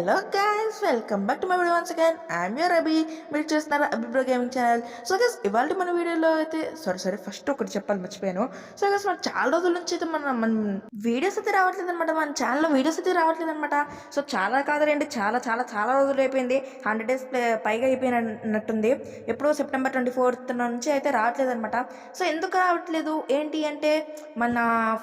Hello guys, welcome back to my video once again. I'm your Abhi. మీరు చూస్తున్నారు Abhi bro gaming channel. So guys, ఇవాళ మన వీడియోలో అయితే సారీ ఫస్ట్ ఒకటి చెప్పాలి మర్చిపోయాను. సో గైస్, మన చాలా రోజుల నుంచి అయితే మన వీడియోస్ అయితే రావట్లేదు అనమాట. మన ఛానల్లో వీడియోస్ అయితే రావట్లేదు అనమాట. సో చాలా కాదులేండి, చాలా చాలా చాలా రోజులు అయిపోయింది. 100 days పైగా అయిపోయినట్టుంది. ఎప్పుడో సెప్టెంబర్ 24th నుంచి అయితే రావట్లేదు అనమాట. సో ఎందుకు రావట్లేదు ఏంటి అంటే, మన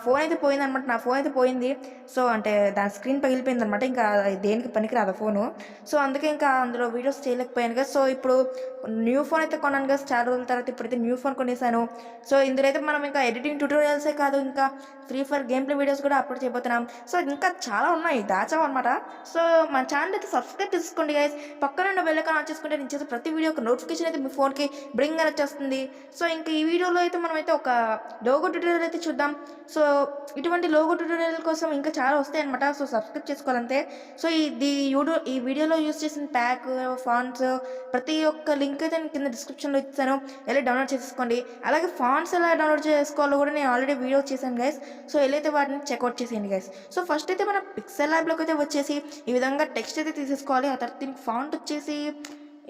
ఫోన్ అయితే పోయింది అనమాట. నా ఫోన్ అయితే పోయింది. సో అంటే దాని స్క్రీన్ పగిలిపోయింది అనమాట. ఇంకా దేనికి పనికిరాదు ఫోను. సో అందుకే ఇంకా అందులో వీడియోస్ చేయలేకపోయాను కదా. సో ఇప్పుడు న్యూ ఫోన్ అయితే కొన్నాను కదా చాలా రోజుల తర్వాత. ఇప్పుడైతే న్యూ ఫోన్ కొనేసాను. సో ఇందులో అయితే మనం ఇంకా ఎడిటింగ్ ట్యూటోరియల్సే కాదు, ఇంకా free fire game play videos కూడా అప్లోడ్ చేయబోతున్నాం. సో ఇంకా చాలా ఉన్నాయి, దాచాం అనమాట. సో మన ఛానల్ అయితే సబ్స్క్రైబ్ చేసుకోండి గైస్. పక్కన ఉన్న బెల్ ఐకాన్ ఆన్ చేసుకుంటే నేను చేసే ప్రతి వీడియో ఒక నోటిఫికేషన్ అయితే మీ ఫోన్కి బ్రింగ్ అని వచ్చేస్తుంది. సో ఇంకా ఈ వీడియోలో అయితే మనమైతే ఒక లోగో ట్యూటోరియల్ అయితే చూద్దాం. సో ఇటువంటి లోగో ట్యూటోరియల్ కోసం ఇంకా చాలా వస్తాయి అనమాట. So subscribe చేసుకోవాలంతే. సో ఈ వీడియోలో యూస్ చేసిన ప్యాక్, ఫాంట్స్, ప్రతి ఒక్క లింక్ అయితే నేను కింద డిస్క్రిప్షన్లో ఇస్తాను, వెళ్ళి డౌన్లోడ్ చేసుకోండి. అలాగే ఫాంట్స్ ఎలా డౌన్లోడ్ చేసుకోవాలో కూడా నేను ఆల్రెడీ వీడియో చేశాను గైస్. సో వెళ్ళైతే వాటిని చెక్అవుట్ చేసేయండి గైస్. సో ఫస్ట్ అయితే మనం పిక్సెల్ ల్యాబ్లోకి అయితే వచ్చేసి ఈ విధంగా టెక్స్ట్ అయితే తీసేసుకోవాలి. ఆ తర్వాత దీనికి ఫాంట్ వచ్చేసి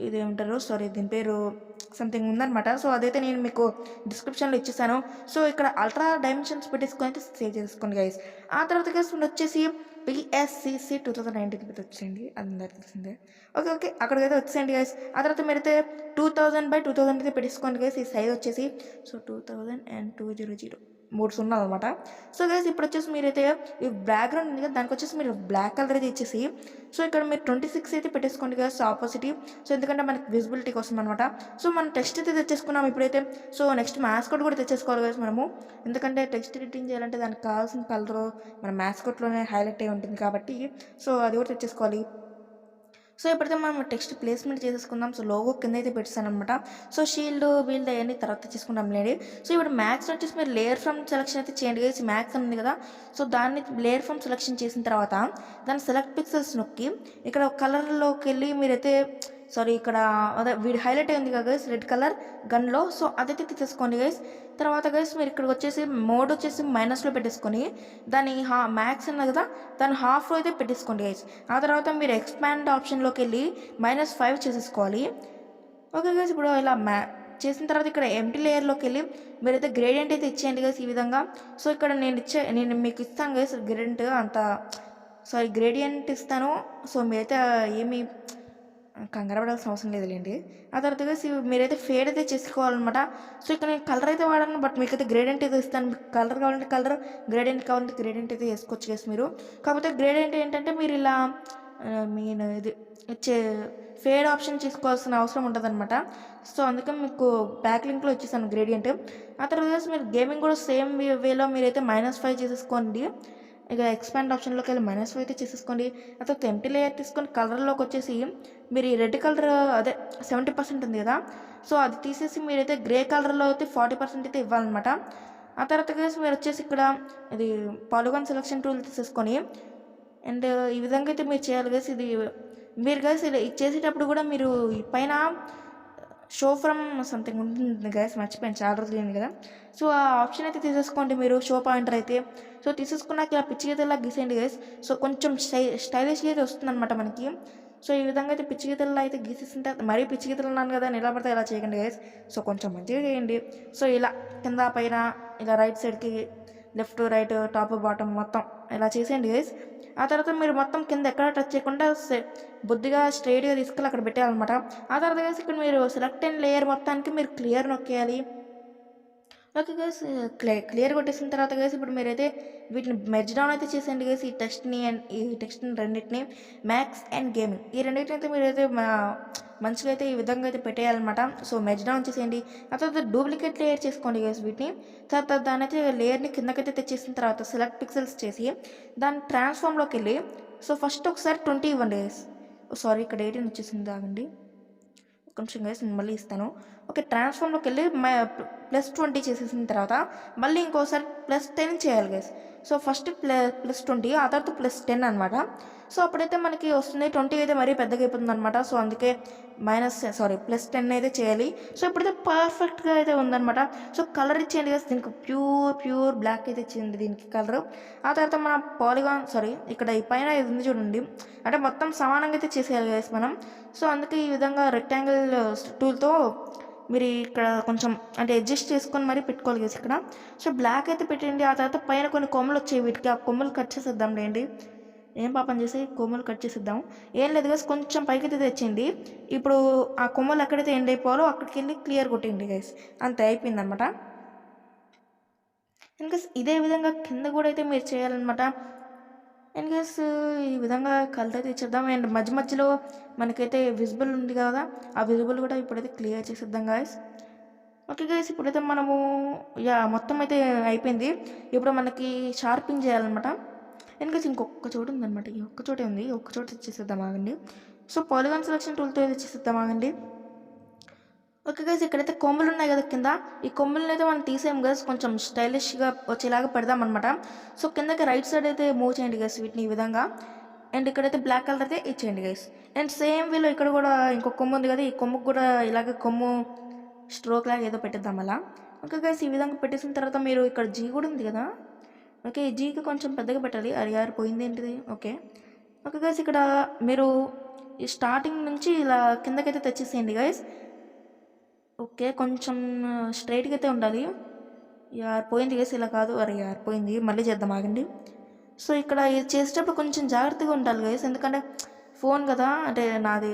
ఇదేమంటారు, సారీ దీని పేరు సంథింగ్ ఉందన్నమాట. సో అదైతే నేను మీకు డిస్క్రిప్షన్లో ఇచ్చేసాను. సో ఇక్కడ అల్ట్రా డైమెన్షన్స్ పెట్టేసుకొని అయితే సేవ్ చేసుకోండి గైస్. ఆ తర్వాత గైస్ వచ్చేసి PSCC 2019 అయితే వచ్చేయండి, అందరికి తెలిసిందే. ఓకే అక్కడికైతే వచ్చేయండి గైస్. ఆ తర్వాత మీరైతే 2000x2000 అయితే పెట్టేసుకోండి గైస్. ఈ సైజ్ వచ్చేసి సో 2000 3 0 అనమాట. సో గైస్ ఇప్పుడు వచ్చేసి మీరైతే ఈ బ్యాక్గ్రౌండ్ ఉంది కదా, దానికి వచ్చేసి మీరు బ్లాక్ కలర్ అయితే ఇచ్చేసి సో ఇక్కడ మీరు 26 అయితే పెట్టేసుకోండి గైస్ ఆపోజిట్. సో ఎందుకంటే మనకి విజిబిలిటీ కోసం అనమాట. సో మనం టెక్స్ట్ అయితే తెచ్చేసుకున్నాం ఇప్పుడైతే. సో నెక్స్ట్ మ్యాస్కోట్ కూడా తెచ్చేసుకోవాలి గైస్ మనము. ఎందుకంటే టెక్స్ట్ ఎడిటింగ్ చేయాలంటే దానికి కావాల్సిన కలర్ మన మ్యాస్కోట్లోనే హైలైట్ అయి ఉంటుంది కాబట్టి సో అది కూడా తెచ్చేసుకోవాలి. సో ఇప్పుడైతే మనం టెక్స్ట్ ప్లేస్మెంట్ చేసేసుకుందాం. సో లోగో కింద అయితే పెట్టాను అనమాట. సో షీల్డ్ వీల్డ్ అవన్నీ తర్వాత తీసుకుందాం లేండి. సో ఇప్పుడు మ్యాక్స్ వచ్చేసి మీరు లేయర్ ఫ్రమ్ సెలెక్షన్ అయితే చేయండి గైస్. మ్యాక్స్ ఉంది కదా, సో దాన్ని లేయర్ ఫ్రమ్ సెలెక్షన్ చేసిన తర్వాత దాన్ని సెలెక్ట్ పిక్సెల్స్ నొక్కి ఇక్కడ కలర్లోకి వెళ్ళి మీరైతే సారీ ఇక్కడ అదే వీడి హైలైట్ అయింది కదా గైస్ రెడ్ కలర్ గన్లో. సో అదైతే తీసేసుకోండి గైస్. తర్వాత గైస్ మీరు ఇక్కడికి వచ్చేసి మోడ్ వచ్చేసి మైనస్లో పెట్టేసుకొని దాని మ్యాక్స్ ఉన్నది కదా, దాన్ని హాఫ్లో అయితే పెట్టేసుకోండి గైస్. ఆ తర్వాత మీరు ఎక్స్పాండ్ ఆప్షన్లోకి వెళ్ళి -5 చేసేసుకోవాలి. ఓకే గైస్, ఇప్పుడు ఇలా చేసిన తర్వాత ఇక్కడ ఎంటీ లేయర్లోకి వెళ్ళి మీరైతే గ్రేడియంట్ అయితే ఇచ్చేయండి గైస్ ఈ విధంగా. సో ఇక్కడ నేను మీకు ఇస్తాను గైస్ గ్రేడియంట్ ఇస్తాను. సో మీరైతే ఏమి కంగారు పడాల్సిన అవసరం లేదులేండి. ఆ తర్వాత మీరైతే ఫేడ్ అయితే చేసుకోవాలన్నమాట. సో ఇక్కడ నేను కలర్ అయితే వాడాను, బట్ మీకైతే గ్రేడియంట్ అయితే ఇస్తాను. మీకు కలర్ కావాలంటే కలర్, గ్రేడియంట్ కావాలంటే గ్రేడియంట్ అయితే వేసుకోవచ్చు గైస్ మీరు. కాకపోతే గ్రేడియంట్ ఏంటంటే మీరు ఇలా మీన్ ఇది ఫేడ్ ఆప్షన్ చేసుకోవాల్సిన అవసరం ఉంటుంది అనమాట. సో అందుకని మీకు బ్యాక్ లింక్లో వచ్చేసాను గ్రేడియంట్. ఆ తర్వాత మీరు గేమింగ్ కూడా సేమ్ వేలో మీరైతే -5 చేసేసుకోండి. ఇక ఎక్స్పాండ్ ఆప్షన్లోకి వెళ్ళి -5 అయితే చేసేసుకోండి. ఆ తర్వాత ఎంటీ లేయర్ తీసుకొని కలర్లోకి వచ్చేసి మీరు ఈ రెడ్ కలర్ అదే 70% ఉంది కదా, సో అది తీసేసి మీరైతే గ్రే కలర్లో అయితే 40% అయితే ఇవ్వాలన్నమాట. ఆ తర్వాత మీరు వచ్చేసి ఇక్కడ ఇది పాలిగాన్ సెలెక్షన్ టూల్ తీసేసుకొని అండ్ ఈ విధంగా అయితే మీరు చేయాలి గైస్. ఇది మీరు గైస్ ఇది చేసేటప్పుడు కూడా మీరు ఈ పైన షో ఫ్రమ్ సంథింగ్ ఉంటుంది గైస్, మర్చిపోయాను చాలా రోజులు అయింది కదా. సో ఆ ఆప్షన్ అయితే తీసేసుకోండి మీరు, షో పాయింటర్ అయితే. సో తీసేసుకున్నాక ఇలా పిచ్చి గీతల్లా గీసేయండి గైస్. సో కొంచెం స్టైలిష్గా అయితే వస్తుందన్నమాట మనకి. సో ఈ విధంగా అయితే పిచ్చి గీతల్లో అయితే గీసేసిన తర్వాత మరీ పిచ్చి గీతలు ఉన్నాను కదా ఎలా పడితే ఇలా చేయకండి గైస్. సో కొంచెం మంచిగా చేయండి. సో ఇలా కింద పైన ఇలా రైట్ సైడ్కి లెఫ్ట్ రైట్ టాప్ బాటమ్ మొత్తం ఇలా చేసేయండి గైస్. ఆ తర్వాత మీరు మొత్తం కింద ఎక్కడ టచ్ చేయకుండా బుద్ధిగా స్ట్రైట్గా తీసుకెళ్ళి అక్కడ పెట్టేయాలన్నమాట. ఆ తర్వాత గైస్ ఇక్కడ మీరు సెలెక్ట్ అయిన లేయర్ మొత్తానికి మీరు క్లియర్ నొక్కేయాలి. ఓకే గైస్, క్లియర్ కొట్టేసిన తర్వాత గైస్ ఇప్పుడు మీరైతే వీటిని మెర్జ్ డౌన్ అయితే చేసేయండి గైస్. ఈ టెక్స్ట్ని రెండింటిని మ్యాక్స్ అండ్ గేమింగ్ ఈ రెండింటిని అయితే మీరైతే మంచిగా అయితే ఈ విధంగా అయితే పెట్టేయాలన్నమాట. సో మెర్జ్ డౌన్ చేసేయండి. ఆ తర్వాత డూప్లికేట్ లేయర్ చేసుకోండి గైస్ వీటిని. తర్వాత దాని అయితే లేయర్ని కిందకైతే తెచ్చేసిన తర్వాత సెలెక్ట్ పిక్సెల్స్ చేసి దాన్ని ట్రాన్స్ఫామ్లోకి వెళ్ళి సో ఫస్ట్ ఒకసారి 20 ఇవ్వండి గైస్. సారీ ఇక్కడ 18 వచ్చేసింది, ఆగండి ఒక నిమిషం గైస్, నేను మళ్ళీ ఇస్తాను. ఓకే ట్రాన్స్ఫామ్లోకి వెళ్ళి +20 చేసేసిన తర్వాత మళ్ళీ ఇంకోసారి +10 చేయాలి గైస్. సో ఫస్ట్ +20 ఆ తర్వాత +10 అనమాట. సో అప్పుడైతే మనకి వస్తుంది 20 అయితే మరీ పెద్దగా అయిపోతుంది అనమాట. సో అందుకే +10 అయితే చేయాలి. సో ఇప్పుడైతే పర్ఫెక్ట్గా అయితే ఉందన్నమాట. సో కలర్ ఇచ్చేయండి గైస్, దీనికి ప్యూర్ బ్లాక్ అయితే ఇచ్చింది దీనికి కలర్. ఆ తర్వాత మన ఇక్కడ ఈ పైన ఇది ఉంది చూడండి, అంటే మొత్తం సమానంగా అయితే చేసేయాలి గైస్ మనం. సో అందుకే ఈ విధంగా రెక్టాంగిల్ టూల్తో మీరు ఇక్కడ కొంచెం అంటే అడ్జస్ట్ చేసుకొని మరీ పెట్టుకోవాలి గైస్ ఇక్కడ. సో బ్లాక్ అయితే పెట్టండి. ఆ తర్వాత పైన కొన్ని కొమ్మలు వచ్చాయి, వీటికి ఆ కొమ్మలు కట్ చేసేద్దాం లేండి. ఏం పాపం చేసి కొమ్మలు కట్ చేసేద్దాం. ఏం లేదు గైస్, కొంచెం పైకి అయితే తెచ్చింది. ఇప్పుడు ఆ కొమ్మలు ఎక్కడైతే ఎండ్ అయిపోవాలో అక్కడికి వెళ్ళి క్లియర్ కొట్టేయండి గైస్, అంతే అయిపోయిందనమాట. ఇంకా ఇదే విధంగా కింద కూడా అయితే మీరు చేయాలన్నమాట. అండ్ గైస్ ఈ విధంగా కలర్ అయితే ఇచ్చేద్దాం. అండ్ మధ్యలో మనకైతే విజిబుల్ ఉంది కదా, ఆ విజిబుల్ కూడా ఇప్పుడైతే క్లియర్ చేసేద్దాం గాయస్. ఓకే గైస్, ఇప్పుడైతే మనము మొత్తం అయితే అయిపోయింది. ఇప్పుడు మనకి షార్పింగ్ చేయాలన్నమాట. అండ్ గైస్ ఇంకొక చోటు ఉందన్నమాట, ఈ ఒక్క చోటే ఉంది, ఒక్క చోట ఇచ్చేసేద్దాం ఆగండి. సో పాలిగాన్ సెలెక్షన్ టూల్తో అయితే ఇచ్చేసేద్దాం ఆగండి. ఓకే గైస్, ఇక్కడైతే కొమ్ములు ఉన్నాయి కదా కింద, ఈ కొమ్ములను అయితే మనం తీసేయం గైస్, కొంచెం స్టైలిష్గా వచ్చేలాగా పెడదాం అనమాట. సో కిందకి రైట్ సైడ్ అయితే మూవ్ చేయండి గైస్ వీటిని ఈ విధంగా. అండ్ ఇక్కడైతే బ్లాక్ కలర్ అయితే ఇచ్చేయండి గైస్. అండ్ సేమ్ వీలో ఇక్కడ కూడా ఇంకొక కొమ్ము ఉంది కదా, ఈ కొమ్ముకు కూడా ఇలాగే కొమ్ము స్ట్రోక్ లాగా ఏదో పెట్టేద్దాం అలా. ఓకే గైస్, ఈ విధంగా పెట్టేసిన తర్వాత మీరు ఇక్కడ జీ కూడా ఉంది కదా, ఓకే ఈ జీకి కొంచెం పెద్దగా పెట్టాలి. అడిగారు పోయింది ఏంటిది. ఓకే ఓకే గైస్, ఇక్కడ మీరు ఈ స్టార్టింగ్ నుంచి ఇలా కిందకైతే తెచ్చేసేయండి గైస్. ఓకే కొంచెం స్ట్రైట్గా అయితే ఉండాలి. పోయింది గైస్, ఇలా కాదు. పోయింది, మళ్ళీ చేద్దాం ఆగండి. సో ఇక్కడ ఇది చేసేటప్పుడు కొంచెం జాగ్రత్తగా ఉండాలి గైస్, ఎందుకంటే ఫోన్ కదా, అంటే నాది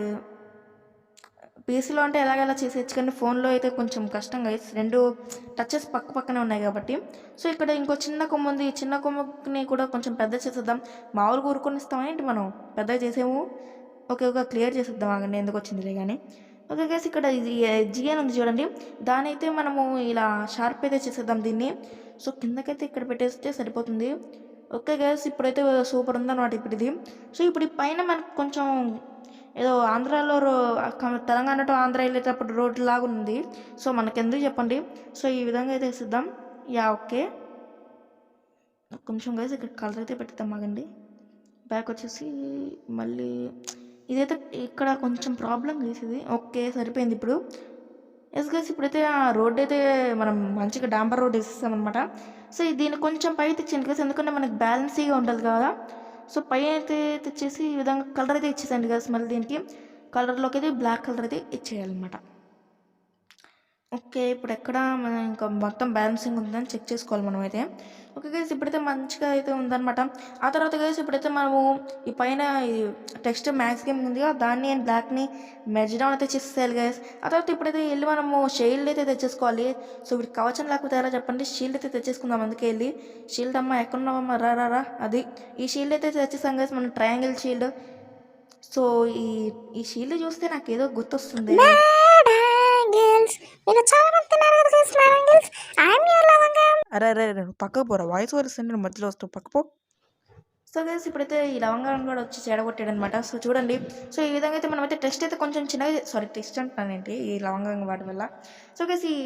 పీసీలో అంటే ఎలాగెలా చేసేయచ్చు, కానీ ఫోన్లో అయితే కొంచెం కష్టం గైస్, రెండు టచెస్ పక్కనే ఉన్నాయి కాబట్టి. సో ఇక్కడ ఇంకో చిన్న కొమ్ము ఉంది, చిన్న కొమ్ముని కూడా కొంచెం పెద్ద చేసేద్దాం. మామూలుగా ఊరుకొని ఇస్తామా ఏంటి మనం, పెద్దగా చేసేము. ఓకే క్లియర్ చేసేద్దాం ఆగండి, ఎందుకు వచ్చిందిలే కానీ. ఓకే గైస్, ఇక్కడ ఇది జిఎన్ ఉంది చూడండి, దాని అయితే మనము ఇలా షార్ప్ అయితే చేసేద్దాం దీన్ని. సో కిందకైతే ఇక్కడ పెట్టేస్తే సరిపోతుంది. ఓకే గైస్, ఇప్పుడైతే సూపర్ ఉందన్నమాట ఇప్పుడు ఇది. సో ఇప్పుడు ఈ పైన మనకు కొంచెం ఏదో ఆంధ్రాలో తెలంగాణ టు ఆంధ్ర వెళ్ళేటప్పుడు రోడ్డు లాగా ఉంది. సో మనకెందుకు చెప్పండి. సో ఈ విధంగా అయితే వేసిద్దాం. ఓకే కొంచెం గైస్ ఇక్కడ కలర్ అయితే పెడతాం ఆగండి. బ్యాక్ వచ్చేసి మళ్ళీ ఇదైతే ఇక్కడ కొంచెం ప్రాబ్లం చేసేది. ఓకే సరిపోయింది ఇప్పుడు. ఎస్ గైస్, ఇప్పుడైతే ఆ రోడ్ అయితే మనం మంచిగా డాంబర్ రోడ్ వేసేస్తామన్నమాట. సో దీన్ని కొంచెం పై తెచ్చేయండి గైస్, ఎందుకంటే మనకి బ్యాలెన్సీగా ఉండాలి కదా. సో పై అయితే తెచ్చేసి ఈ విధంగా కలర్ అయితే ఇచ్చేసండి గైస్. మళ్ళీ దీనికి కలర్లోకి అయితే బ్లాక్ కలర్ అయితే ఇచ్చేయాలన్నమాట. ఓకే ఇప్పుడు ఎక్కడ మనం ఇంకా మొత్తం బ్యాలెన్సింగ్ ఉందని చెక్ చేసుకోవాలి మనం అయితే. ఓకే గైస్, ఇప్పుడైతే మంచిగా అయితే ఉందన్నమాట. ఆ తర్వాత గైస్ ఇప్పుడైతే మనము ఈ పైన ఈ టెక్స్ట్ మ్యాక్స్ గేమ్ ఉందిగా, దాన్ని అండ్ బ్లాక్ని మెర్జ్ డౌన్ అయితే చేసేయాలి గైస్. ఆ తర్వాత ఇప్పుడైతే వెళ్ళి మనము షీల్డ్ అయితే తెచ్చేసుకోవాలి. సో వీటి కవచం లేకపోతే ఎలా చెప్పండి, షీల్డ్ అయితే తెచ్చేసుకుందాం. అందుకే వెళ్ళి షీల్డ్ అమ్మ ఎక్కడున్నావమ్మా, రా అది ఈ షీల్డ్ అయితే తెచ్చేసాం గైస్, మనం ట్రయాంగిల్ షీల్డ్. సో ఈ షీల్డ్ చూస్తే నాకు ఏదో గుర్తొస్తుంది. అరే పక్కకు పోరా, వాయిస్ ఓవర్ ఇస్తాను మధ్యలో వస్తావు, పక్కపో. సో గైస్ ఇప్పుడైతే ఈ లవంగాన్ని కూడా వచ్చి చెడగొట్టాడు అనమాట. సో చూడండి, సో ఈ విధంగా అయితే మనమైతే టెస్ట్ అయితే కొంచెం చిన్నగా టెస్ట్ అంటానండి ఈ లవంగం వాటి వల్ల. సో గైస్ ఈ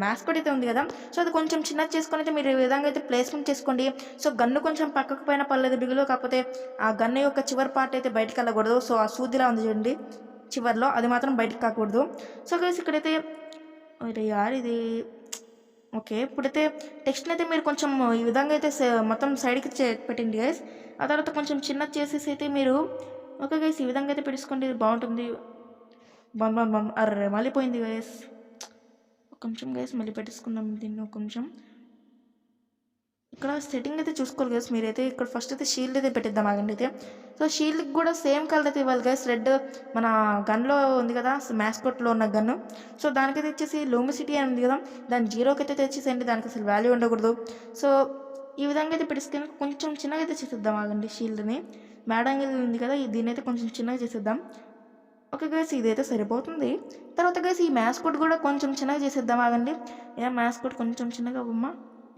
మ్యాస్కోట్ అయితే ఉంది కదా, సో అది కొంచెం చిన్నది చేసుకొని అయితే మీరు ఈ విధంగా అయితే ప్లేస్మెంట్ చేసుకోండి. సో గన్ను కొంచెం పక్కకు పైన పర్లేదు బిగులు, కాకపోతే ఆ గన్ను యొక్క చివరి పార్ట్ అయితే బయటకు వెళ్ళకూడదు. సో ఆ సూదిలా ఉంది చూడండి చివరిలో, అది మాత్రం బయటకు కాకూడదు. సో గైస్ ఇక్కడైతే ఇది ఓకే ఇప్పుడైతే టెక్స్ట్ని అయితే మీరు కొంచెం ఈ విధంగా అయితే మొత్తం సైడ్కి పెట్టండి గైస్. ఆ తర్వాత కొంచెం చిన్నది చేసేసి అయితే మీరు ఓకే గైస్ ఈ విధంగా అయితే పెట్టుకోండి, ఇది బాగుంటుంది. మళ్ళీ పోయింది గైస్, కొంచెం గైస్ మళ్ళీ పెట్టేసుకుందాం దీన్ని. కొంచెం ఇక్కడ సెట్టింగ్ అయితే చూసుకోవాలి గైస్ మీరైతే. ఇక్కడ ఫస్ట్ అయితే షీల్డ్ అయితే పెట్టిద్దాం ఆగండి అయితే. సో షీల్డ్కి కూడా సేమ్ కలర్ అయితే ఇవ్వాలి గైస్, రెడ్ మన గన్లో ఉంది కదా మ్యాస్కోట్లో ఉన్న గన్ను. సో దానికైతే వచ్చేసి లూమిసిటీ అని ఉంది కదా, దాని 0కి అయితే తెచ్చేసేయండి, దానికి అసలు వాల్యూ ఉండకూడదు. సో ఈ విధంగా అయితే పెట్టేసుకొని కొంచెం చిన్నగా అయితే చేసేద్దాం ఆగండి షీల్డ్ని. మ్యాడంగిల్ ఉంది కదా, దీన్ని అయితే కొంచెం చిన్నగా చేసేద్దాం. ఓకే గైస్ ఇదైతే సరిపోతుంది. తర్వాత గైస్ ఈ మ్యాస్కోట్ కూడా కొంచెం చిన్నగా చేసేద్దాం ఆగండి. మ్యాస్కోట్ కొంచెం చిన్నగా అవ్వమ్మా.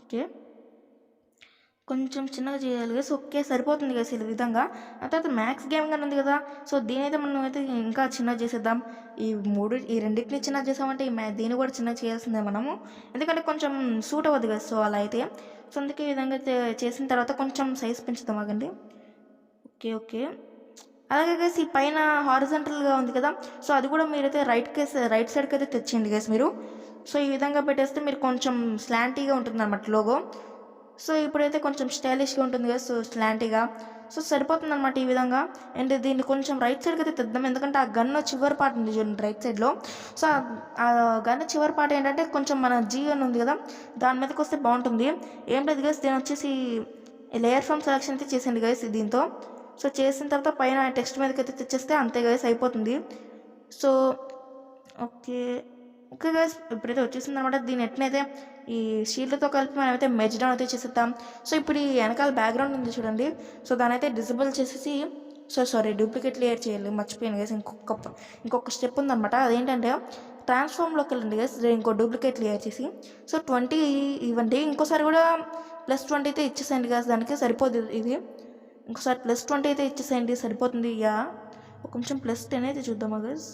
ఓకే కొంచెం చిన్నగా చేయాలి గైస్. ఓకే, సరిపోతుంది గైస్ ఈ విధంగా. ఆ తర్వాత మ్యాక్స్ గేమింగ్ అని ఉంది కదా, సో దీనైతే మనం అయితే ఇంకా చిన్నగా చేసేద్దాం. ఈ రెండింటిని చిన్నగా చేసామంటే దీన్ని కూడా చిన్నగా చేయాల్సిందే మనము, ఎందుకంటే కొంచెం సూట్ అవ్వదు గైస్. సో అలా అయితే సో అందుకే ఈ విధంగా చేసిన తర్వాత కొంచెం సైజ్ పెంచుతాం ఆగండి. Okay okay. అలాగే గైస్ ఈ పైన హారిజంటల్గా ఉంది కదా, సో అది కూడా మీరైతే రైట్ సైడ్కి అయితే తెచ్చేయండి గైస్ మీరు. సో ఈ విధంగా పెట్టేస్తే మీరు కొంచెం స్లాంటీగా ఉంటుంది అన్నమాట లోగో. సో ఇప్పుడైతే కొంచెం స్టైలిష్గా ఉంటుంది కదా, సో స్లాంటీగా. సో సరిపోతుంది అనమాట ఈ విధంగా. అండ్ దీన్ని కొంచెం రైట్ సైడ్కి అయితే తెద్దాం, ఎందుకంటే ఆ గన్ను చివరి పార్ట్ ఉంది చూడండి రైట్ సైడ్లో. సో ఆ గన్ను చివరి పార్ట్ ఏంటంటే కొంచెం మన జీ అని ఉంది కదా, దాని మీదకి వస్తే బాగుంటుంది. ఏం లేదు గైస్, దీని వచ్చేసి లేయర్ ఫ్రమ్ సెలెక్షన్ అయితే చేసింది గైస్ దీంతో. సో చేసిన తర్వాత పైన టెక్స్ట్ మీదకి అయితే తెచ్చేస్తే అంతే గైస్, అయిపోతుంది. సో ఓకే ఓకే గైస్, ఇప్పుడైతే వచ్చేసింది అనమాట. దీని ఎట్నైతే ఈ షీల్డ్తో కలిపి మనమైతే మెర్జ్ డౌన్ అయితే చేసేద్దాం. సో ఇప్పుడు ఈ వెనకాల బ్యాక్గ్రౌండ్ ఉంది చూడండి, సో దాని అయితే డిజబుల్ చేసేసి సారీ డూప్లికేట్ లేయర్ చేయాలి, మర్చిపోయాను గైస్. ఇంకొక స్టెప్ ఉందన్నమాట, అదేంటంటే ట్రాన్స్ఫామ్లోకి వెళ్ళండి గైస్, ఇంకో డూప్లికేట్ లేయర్ చేసి సో 20 ఇవ్వండి. ఇంకోసారి కూడా +20 అయితే ఇచ్చేసేయండి గైస్, దానికి సరిపోదు ఇది. ఇంకోసారి +20 అయితే ఇచ్చేసేయండి, సరిపోతుంది. ఒక నిమిషం +10 అయితే చూద్దామా గైస్.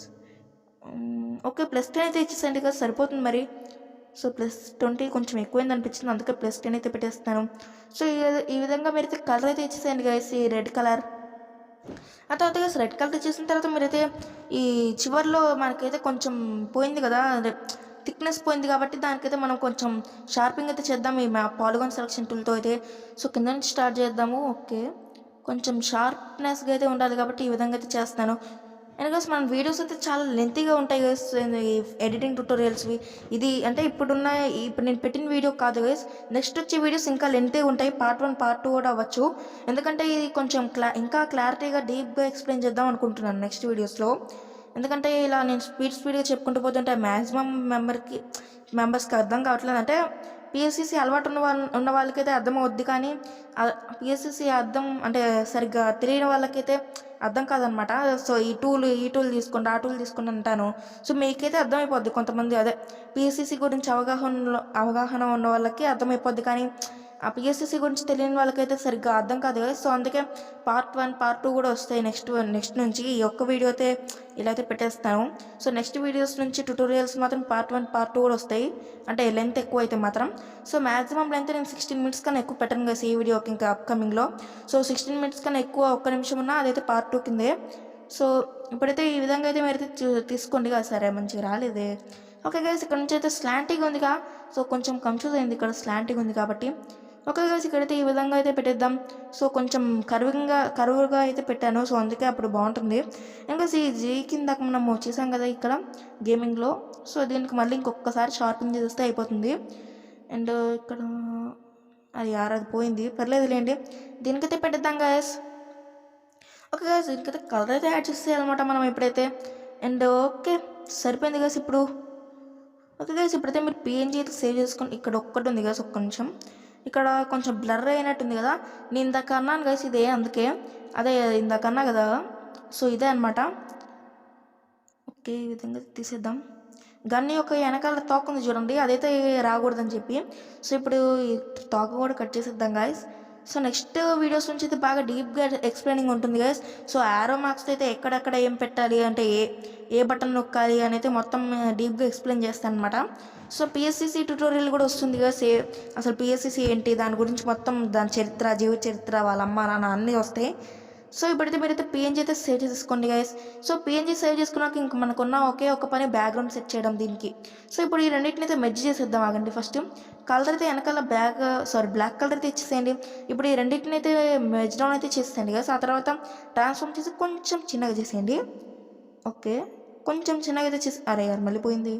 ఓకే +10 అయితే ఇచ్చేసేయండి కదా, సరిపోతుంది మరి. సో +20 కొంచెం ఎక్కువైంది అనిపించింది, అందుకే +10 అయితే పెట్టేస్తాను. సో ఈ విధంగా మీరైతే కలర్ అయితే ఇచ్చేసేయండి గైస్, ఈ రెడ్ కలర్. ఆ తర్వాత గైస్ రెడ్ కలర్ ఇచ్చేసిన తర్వాత మీరైతే ఈ చివర్లో మనకైతే కొంచెం పోయింది కదా, థిక్నెస్ పోయింది కాబట్టి దానికైతే మనం కొంచెం షార్పింగ్ అయితే చేద్దాం ఈ పాలిగాన్ సెలక్షన్ టూల్తో అయితే. సో కింద నుంచి స్టార్ట్ చేద్దాము. ఓకే, కొంచెం షార్ప్నెస్గా అయితే ఉండాలి కాబట్టి ఈ విధంగా అయితే చేస్తాను. అండ్ గైస్ మన వీడియోస్ అయితే చాలా లెంతీగా ఉంటాయి గైస్, ఎడిటింగ్ ట్యూటోరియల్స్వి. ఇది అంటే ఇప్పుడు నేను పెట్టిన వీడియో కాదు గైస్, నెక్స్ట్ వచ్చే వీడియోస్ ఇంకా లెంతీగా ఉంటాయి. పార్ట్ 1 పార్ట్ 2 కూడా అవ్వచ్చు, ఎందుకంటే ఇది కొంచెం ఇంకా క్లారిటీగా డీప్గా ఎక్స్ప్లెయిన్ చేద్దాం అనుకుంటున్నాను నెక్స్ట్ వీడియోస్లో. ఎందుకంటే ఇలా నేను స్పీడ్గా చెప్పుకుంటూ పోతుంటే మ్యాక్సిమం మెంబర్స్కి అర్థం కావట్లేదు. అంటే పిఎస్సిసి అలవాటు ఉన్న వాళ్ళకైతే అర్థం అవుద్ది, కానీ పిఎస్సిసి అర్థం అంటే సరిగ్గా తెలియని వాళ్ళకైతే అర్థం కాదనమాట. సో ఈ టూల్ తీసుకోండి, ఆ టూల్ తీసుకోండి అంటాను. సో మీకైతే అర్థమైపోద్ది, కొంతమంది అదే పిఎస్సిసి గురించి అవగాహన ఉన్న వాళ్ళకి అర్థమైపోద్ది, కానీ ఆ పిఎస్సిసి గురించి తెలియని వాళ్ళకైతే సరిగ్గా అర్థం కాదు కదా. సో అందుకే పార్ట్ 1 పార్ట్ 2 కూడా వస్తాయి నెక్స్ట్ నుంచి. ఈ ఒక్క వీడియో అయితే ఇలా అయితే పెట్టేస్తాను. సో నెక్స్ట్ వీడియోస్ నుంచి ట్యూటోరియల్స్ మాత్రం పార్ట్ 1 పార్ట్ 2 కూడా వస్తాయి, అంటే లెంత్ ఎక్కువ అయితే మాత్రం. సో మ్యాక్సిమం లెంత్ నేను 16 మినిట్స్ కన్నా ఎక్కువ పెట్టను కదా ఈ వీడియోకి ఇంకా అప్కమింగ్లో. సో 16 మినిట్స్ కన్నా ఎక్కువ 1 నిమిషం ఉన్నా అదైతే పార్ట్ 2 కిందే. సో ఇప్పుడైతే ఈ విధంగా అయితే మీరైతే తీసుకోండి కదా. సరే మంచిగా రాలేదే. ఓకే గైస్, ఇక్కడ నుంచి అయితే స్లాంటింగ్ ఉందిగా, సో కొంచెం కన్ఫ్యూజ్ అయింది ఇక్కడ స్లాంటింగ్ ఉంది కాబట్టి. ఓకే గైస్, ఇక్కడైతే ఈ విధంగా అయితే పెట్టేద్దాం. సో కొంచెం కరువుగా అయితే పెట్టాను, సో అందుకే అప్పుడు బాగుంటుంది. ఇంకా ఈ జీ కింద మనం వచ్చేసాం కదా ఇక్కడ గేమింగ్లో, సో దీనికి మళ్ళీ ఇంకొకసారి షార్పింగ్ చేస్తే అయిపోతుంది. అండ్ ఇక్కడ అది పోయింది, పర్లేదు లేండి, దీనికైతే పెట్టేద్దాం గైస్. ఓకే గైస్, దీనికైతే కలర్ అయితే యాడ్ చేసేయాలన్నమాట మనం ఇప్పుడైతే. అండ్ ఓకే సరిపోయింది గైస్ ఇప్పుడు. ఓకే గైస్, ఇప్పుడైతే మీరు పిఎన్జీ అయితే సేవ్ చేసుకొని ఇక్కడ ఒక్కటి ఉంది గైస్, ఒక్క నిమిషం. ఇక్కడ కొంచెం బ్లర్ అయినట్టుంది కదా, నేను ఇందాక అన్నాను గైస్ ఇదే, అందుకే అదే ఇందాక అన్నా కదా, సో ఇదే అనమాట. ఓకే ఈ విధంగా తీసేద్దాం. గన్ యొక్క వెనకాల తోక ఉంది చూడండి, అదైతే రాకూడదని చెప్పి. సో ఇప్పుడు ఈ తోక కూడా కట్ చేసేద్దాం గైస్. సో నెక్స్ట్ వీడియోస్ నుంచి అయితే బాగా డీప్గా ఎక్స్ప్లెయినింగ్ ఉంటుంది గైస్. సో యారో మార్క్స్ అయితే ఎక్కడెక్కడ ఏం పెట్టాలి, అంటే ఏ బటన్ నొక్కాలి అని అయితే మొత్తం డీప్గా ఎక్స్ప్లెయిన్ చేస్తాను అనమాట. సో పిఎస్సిసి ట్యూటోరియల్ కూడా వస్తుంది కదా, అసలు పిఎస్సిసి ఏంటి, దాని గురించి మొత్తం దాని చరిత్ర, జీవిత చరిత్ర, వాళ్ళ అమ్మ నాన్న అన్నీ వస్తాయి. సో ఇప్పుడైతే మీరైతే పిఎన్జీ అయితే సేవ్ చేసుకోండి గైస్. సో పిఎన్జీ సేవ్ చేసుకున్నాక ఇంక మనకున్న ఒకే ఒక పని బ్యాక్గ్రౌండ్ సెట్ చేయడం దీనికి. సో ఇప్పుడు ఈ రెండింటిని అయితే మెర్జ్ చేసేద్దాం ఆగండి. ఫస్ట్ కలర్ అయితే వెనకాల బ్లాక్ కలర్ అయితే ఇచ్చేసేయండి. ఇప్పుడు ఈ రెండింటిని అయితే మెర్జ్ డౌన్ అయితే చేసేయండి గైస్. ఆ తర్వాత ట్రాన్స్ఫార్మ్ చేసి కొంచెం చిన్నగా చేసేయండి. ఓకే కొంచెం చిన్నగా అయితే అరే మళ్ళీ పోయింది,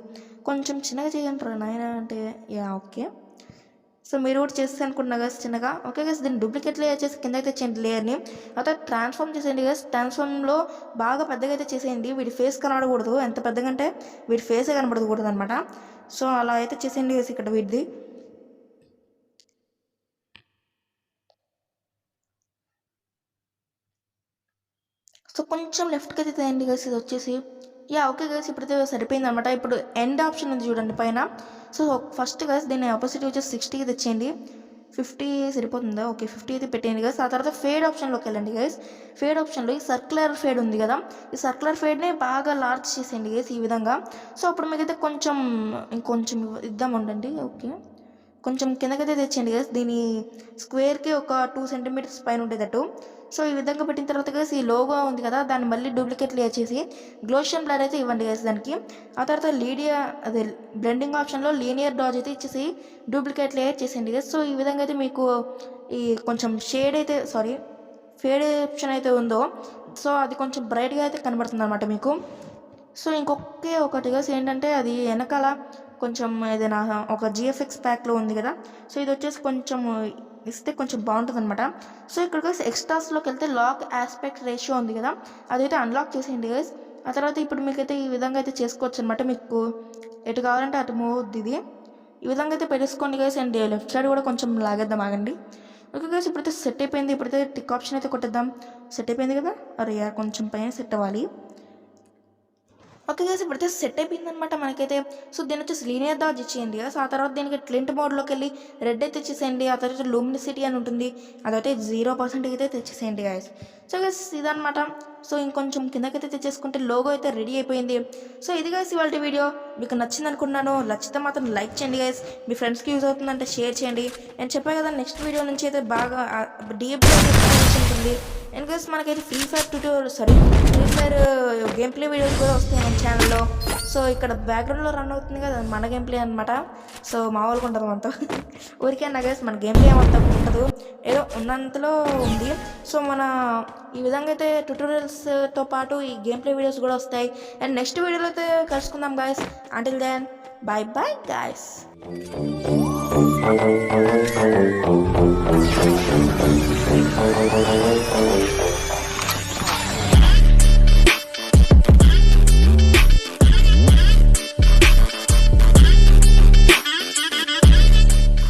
కొంచెం చిన్నగా చేయంటారా నాయన అంటే ఓకే. సో మీరు కూడా చేస్తే అనుకుంటున్నా గైస్ చిన్నగా. ఓకే గైస్, దీన్ని డూప్లికేట్ లేయర్ చేసి కింద అయితే చేయండి లేయర్ని. అయితే ట్రాన్స్ఫార్మ్ చేసేయండి గైస్. ట్రాన్స్ఫార్మ్లో బాగా పెద్దగా అయితే చేసేయండి, వీడి ఫేస్ కనబడకూడదు. ఎంత పెద్దగా అంటే వీడి ఫేసే కనబడకూడదు అనమాట. సో అలా అయితే చేసేయండి గైస్ ఇక్కడ వీడిది. సో కొంచెం లెఫ్ట్కి అయితే తేయండి గైస్, ఇది వచ్చేసి ఓకే గైస్, ఇప్పుడైతే సరిపోయింది అనమాట. ఇప్పుడు ఎండ్ ఆప్షన్ ఉంది చూడండి పైన. సో ఫస్ట్ గైస్ దీన్ని ఆపోజిట్ వచ్చేసి 60కి తెచ్చేయండి. 50 సరిపోతుందా? ఓకే, 50 అయితే పెట్టేయండి గైస్. ఆ తర్వాత ఫేడ్ ఆప్షన్లోకి వెళ్ళండి గైస్. ఫేడ్ ఆప్షన్లో ఈ సర్క్యులర్ ఫేడ్ ఉంది కదా, ఈ సర్క్యులర్ ఫేడ్ని బాగా లార్జ్ చేసేయండి గైస్ ఈ విధంగా. సో అప్పుడు మీకైతే కొంచెం ఇంకొంచెం ఇద్దాం ఉండండి. ఓకే, కొంచెం కిందకైతే తెచ్చేయండి గైస్. దీని స్క్వేర్కి ఒక 2 సెంటీమీటర్స్ పైన ఉండేటట్టు. సో ఈ విధంగా పెట్టిన తర్వాత గైస్ ఈ లోగో ఉంది కదా, దాన్ని మళ్ళీ డూప్లికేట్ లేయర్ చేసి గ్లోషన్ బ్లర్ అయితే ఇవ్వండి గైస్ దానికి. ఆ తర్వాత అదే బ్లెండింగ్ ఆప్షన్లో లీనియర్ డాజ్ అయితే ఇచ్చేసి డూప్లికేట్ లేయర్ చేసేయండి గైస్. సో ఈ విధంగా అయితే మీకు ఈ కొంచెం ఫేడ్ ఆప్షన్ అయితే ఉందో, సో అది కొంచెం బ్రైట్గా అయితే కనబడుతుంది అనమాట మీకు. సో ఇంకొకే ఒకటి గైస్ ఏంటంటే, అది వెనకాల కొంచెం ఏదైనా ఒక జిఎఫ్ఎక్స్ ప్యాక్లో ఉంది కదా, సో ఇది వచ్చేసి కొంచెం ఇస్తే కొంచెం బాగుంటుంది అనమాట. సో ఇక్కడ గైస్ ఎక్స్ట్రాస్లోకి వెళ్తే లాక్ ఆస్పెక్ట్ రేషియో ఉంది కదా, అదైతే అన్లాక్ చేసేయండి గైస్. ఆ తర్వాత ఇప్పుడు మీకైతే ఈ విధంగా అయితే చేసుకోవచ్చు అనమాట. మీకు ఎటు కావాలంటే అటు మూవ్ అవుద్ది ఇది. ఈ విధంగా అయితే పెట్టేసుకోండి గైస్. అండ్ లెఫ్ట్ సైడ్ కూడా కొంచెం లాగేద్దాం, ఆగండి. ఓకే గైస్, ఇప్పుడైతే సెట్ అయిపోయింది. ఇప్పుడైతే టిక్ ఆప్షన్ అయితే కొట్టేద్దాం. సెట్ అయిపోయింది కదా, అరే యార్ కొంచెం పైన సెట్ అవ్వాలి. ఓకే గైస్, ఇప్పుడైతే సెట్ అయిపోయింది అనమాట మనకైతే. సో దీని వచ్చేసి లీనియర్ డాజ్ ఇచ్చేయండి గైస్. ఆ తర్వాత దీనికి ట్లింట్ మోడ్లోకి వెళ్ళి రెడ్ అయితే తెచ్చేసేయండి. ఆ తర్వాత లూమినిసిటీ అని ఉంటుంది, అదైతే 0% అయితే తెచ్చేసేయండి గైస్. సో గైస్ ఇదనమాట. సో ఇంకొంచెం కిందకైతే తెచ్చేసుకుంటే లోగో అయితే రెడీ అయిపోయింది. సో ఇది గైస్ ఇవాళ వీడియో. మీకు నచ్చింది అనుకున్నాను. నచ్చితే మాత్రం లైక్ చేయండి గైస్. మీ ఫ్రెండ్స్కి యూజ్ అవుతుందంటే షేర్ చేయండి. నేను చెప్పాను కదా, నెక్స్ట్ వీడియో నుంచి అయితే బాగా డీప్గా ఉంటుంది. అండ్ గైస్ మనకైతే free fire game play videos కూడా వస్తాయి మన ఛానల్లో. సో ఇక్కడ బ్యాక్గ్రౌండ్లో రన్ అవుతుంది కదా, మన గేమ్ ప్లే అనమాట. సో మామూలుగా ఉంటుంది మనతో. ఊరికే నా గైస్ మన గేమ్ ప్లే అంతా ఉండదు, ఏదో ఉన్నంతలో ఉంది. సో మన ఈ విధంగా అయితే ట్యూటోరియల్స్తో పాటు ఈ గేమ్ ప్లే వీడియోస్ కూడా వస్తాయి. అండ్ నెక్స్ట్ వీడియోలో అయితే కలుసుకుందాం guys. Until then bye bye guys.